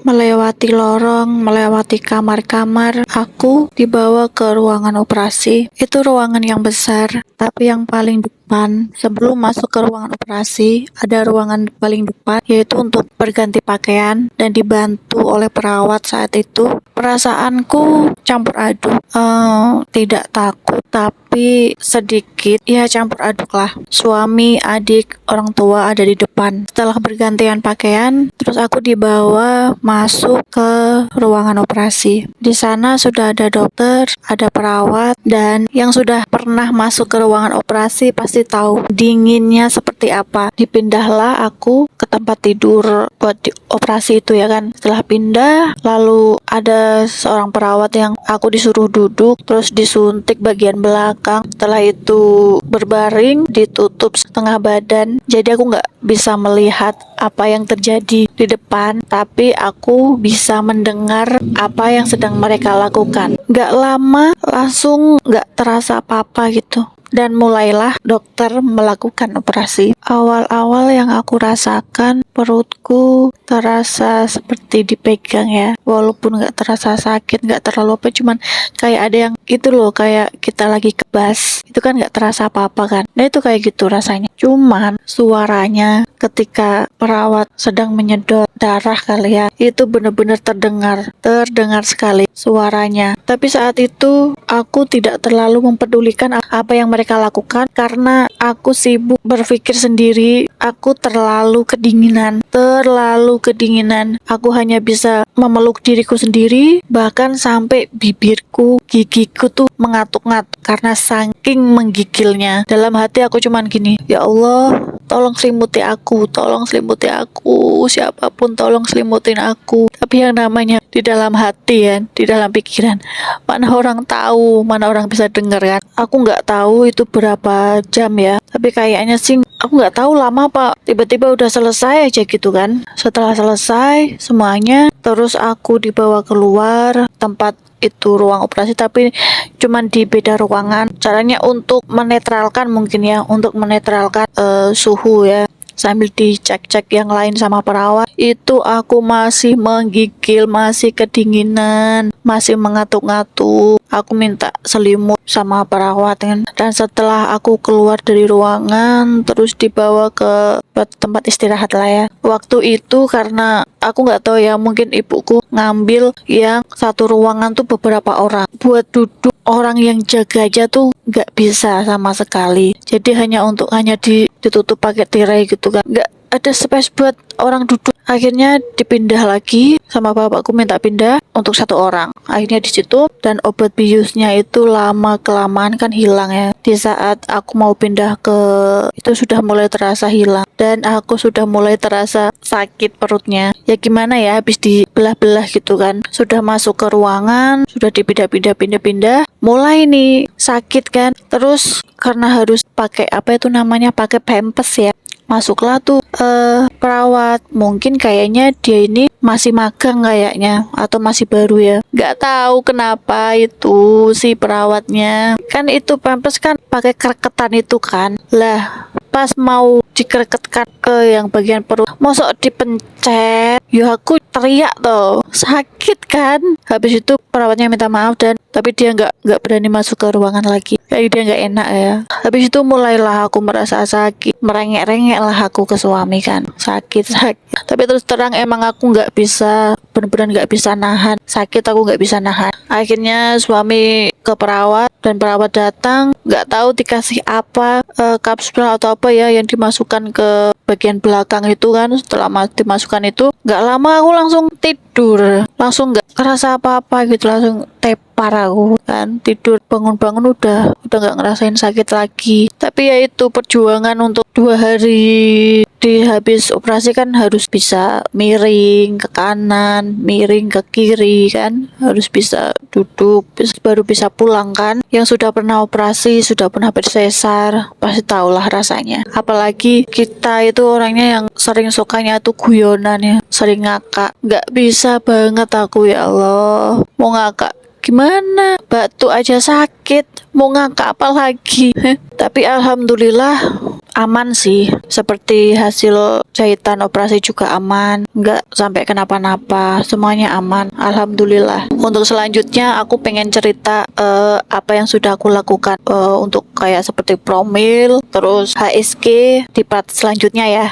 melewati lorong, melewati kamar-kamar. Aku dibawa ke ruangan operasi. Itu ruangan yang besar, tapi yang paling depan sebelum masuk ke ruangan operasi ada ruangan paling depan, yaitu untuk berganti pakaian dan dibantu oleh perawat. Saat itu perasaanku campur aduk, tidak takut tapi sedikit ya campur aduk lah. Suami, adik, orang tua ada di depan. Setelah bergantian pakaian, terus aku dibawa masuk ke ruangan operasi. Di sana sudah ada dokter, ada perawat, dan yang sudah pernah masuk ke ruangan operasi pasti tahu dinginnya seperti apa. Dipindahlah aku ke tempat tidur buat operasi itu ya kan. Setelah pindah, lalu ada seorang perawat yang aku disuruh duduk, terus disuntik bagian belakang. Setelah itu berbaring, ditutup setengah badan. Jadi aku nggak bisa melihat apa yang terjadi di depan, tapi aku bisa mendengar apa yang sedang mereka lakukan. Nggak lama, langsung nggak terasa apa-apa gitu. Dan mulailah dokter melakukan operasi. Awal-awal yang aku rasakan, perutku terasa seperti dipegang ya. Walaupun nggak terasa sakit, nggak terlalu apa, cuman kayak ada yang itu loh, kayak kita lagi kebas. Itu kan nggak terasa apa-apa kan. Nah itu kayak gitu rasanya. Cuman suaranya ketika perawat sedang menyedot darah kali ya, itu benar-benar terdengar sekali suaranya. Tapi saat itu aku tidak terlalu mempedulikan apa yang mereka lakukan karena aku sibuk berpikir sendiri. Aku terlalu kedinginan. Aku hanya bisa memeluk diriku sendiri, bahkan sampai bibirku, gigiku tuh mengatuk-ngatuk karena saking menggigilnya. Dalam hati aku cuman gini, ya Allah, tolong selimuti aku, siapapun tolong selimutin aku. Tapi yang namanya di dalam hati ya, di dalam pikiran, mana orang tahu, mana orang bisa dengar kan. Aku nggak tahu itu berapa jam ya, tapi kayaknya sih aku nggak tahu lama apa, tiba-tiba udah selesai aja gitu kan. Setelah selesai semuanya, terus aku dibawa keluar tempat itu ruang operasi, tapi cuman di beda ruangan. Caranya untuk menetralkan mungkin ya, untuk menetralkan suhu ya, sambil dicek-cek yang lain sama perawat. Itu aku masih menggigil, masih kedinginan, masih mengatuk-ngatuk. Aku minta selimut sama perawat kan. Dan setelah aku keluar dari ruangan, terus dibawa ke tempat istirahat lah ya. Waktu itu karena aku nggak tahu ya, mungkin ibuku ngambil yang satu ruangan tuh beberapa orang. Buat duduk orang yang jaga aja tuh nggak bisa sama sekali. Jadi hanya ditutup pakai tirai gitu kan. Nggak ada space buat orang duduk. Akhirnya dipindah lagi sama bapakku, minta pindah untuk satu orang. Akhirnya di situ, dan obat biusnya itu lama kelamaan kan hilang ya. Di saat aku mau pindah ke itu sudah mulai terasa hilang, dan aku sudah mulai terasa sakit perutnya. Ya gimana ya, habis dibelah-belah gitu kan. Sudah masuk ke ruangan, sudah dipindah-pindah, mulai nih sakit kan. Terus karena harus pakai pakai pampers ya. Masuklah tuh perawat, mungkin kayaknya dia ini masih magang kayaknya, atau masih baru ya, nggak tahu kenapa itu si perawatnya kan, itu pampers kan pakai kereketan itu kan lah. Pas mau dikereketkan ke yang bagian perut, mosok dipencet, ya aku teriak tuh, sakit kan. Habis itu perawatnya minta maaf, tapi dia nggak berani masuk ke ruangan lagi, kayak dia nggak enak ya. Habis itu mulailah aku merasa sakit, merengek-rengek lah aku ke suami kan, sakit. Tapi terus terang emang aku nggak bisa, bener-bener nggak bisa nahan sakit, aku nggak bisa nahan. Akhirnya suami ke perawat, dan perawat datang, nggak tahu dikasih apa, kapsul atau apa ya yang dimasukkan ke bagian belakang itu kan. Setelah dimasukkan itu, nggak lama aku langsung tidur, langsung nggak kerasa apa-apa gitu, langsung tepar aku kan, tidur, bangun-bangun udah nggak ngerasain sakit lagi. Tapi ya itu perjuangan untuk 2 hari di habis operasi kan, harus bisa miring ke kanan, miring ke kiri kan, harus bisa duduk, baru bisa pulang kan. Yang sudah pernah operasi, sudah pernah bersesar, pasti tahulah rasanya. Apalagi kita itu orangnya yang sering sukanya tuh guyonan ya, sering ngakak. Nggak bisa banget aku, ya Allah, mau ngakak gimana, batuk aja sakit, mau ngakak apa lagi. Tapi alhamdulillah aman sih. Seperti hasil jahitan operasi juga aman, nggak sampai kenapa-napa, semuanya aman. Alhamdulillah. Untuk selanjutnya aku pengen cerita apa yang sudah aku lakukan untuk kayak seperti promil, terus HSG di part selanjutnya ya.